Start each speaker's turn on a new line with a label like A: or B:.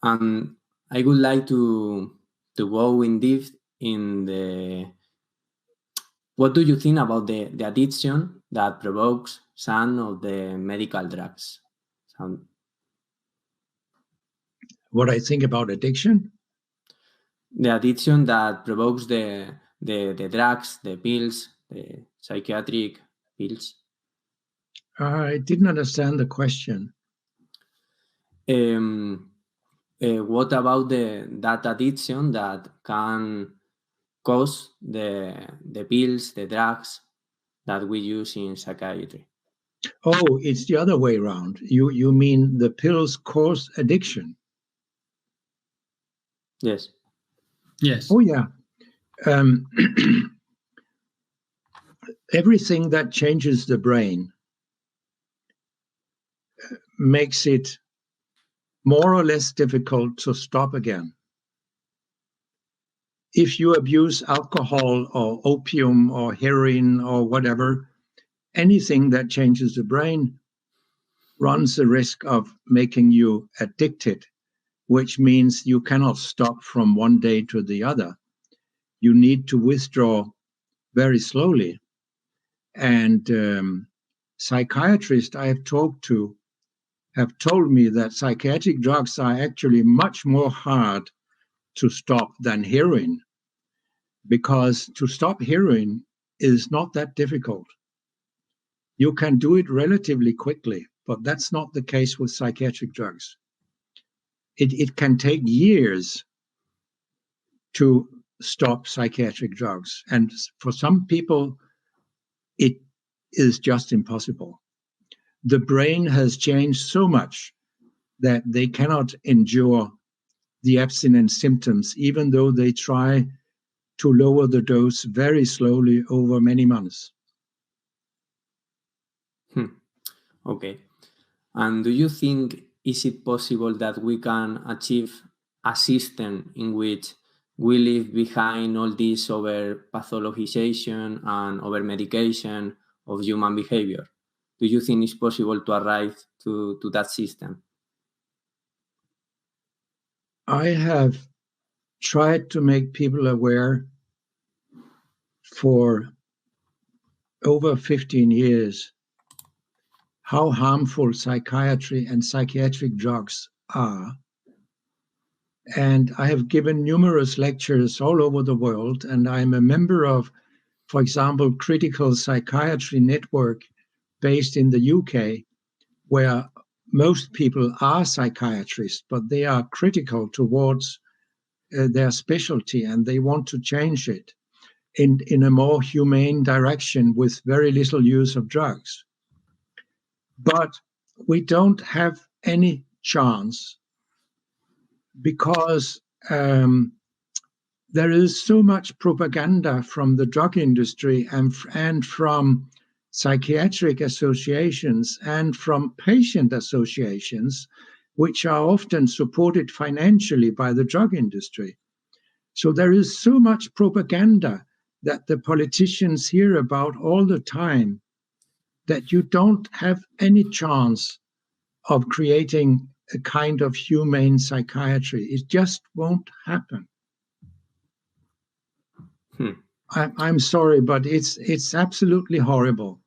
A: And I would like to go in depth in what do you think about the addiction that provokes some of the medical drugs?
B: What I think about addiction?
A: The addiction that provokes the drugs, the pills, the psychiatric pills.
B: I didn't understand the question.
A: What about that addiction that can cause the pills, the drugs that we use in psychiatry?
B: Oh, it's the other way around. You mean the pills cause addiction?
A: Yes.
C: Yes.
B: Oh, yeah. Everything that changes the brain makes it more or less difficult to stop again. If you abuse alcohol or opium or heroin or whatever, anything that changes the brain runs the risk of making you addicted, which means you cannot stop from one day to the other. You need to withdraw very slowly. And psychiatrists I have talked to have told me that psychiatric drugs are actually much more hard to stop than heroin, because to stop heroin is not that difficult. You can do it relatively quickly, but that's not the case with psychiatric drugs. It can take years to stop psychiatric drugs, and for some people, it is just impossible. The brain has changed so much that they cannot endure the abstinence symptoms, even though they try to lower the dose very slowly over many months.
A: Okay. And do you think, is it possible that we can achieve a system in which we leave behind all this over pathologization and over medication of human behavior? Do you think it's possible to arrive to that system?
B: I have tried to make people aware for over 15 years how harmful psychiatry and psychiatric drugs are. And I have given numerous lectures all over the world, and I'm a member of, for example, Critical Psychiatry Network based in the UK, where most people are psychiatrists, but they are critical towards their specialty, and they want to change it in a more humane direction with very little use of drugs. But we don't have any chance, because there is so much propaganda from the drug industry and from psychiatric associations and from patient associations, which are often supported financially by the drug industry. So there is so much propaganda that the politicians hear about all the time that you don't have any chance of creating a kind of humane psychiatry. It just won't happen. I'm sorry, but it's absolutely horrible.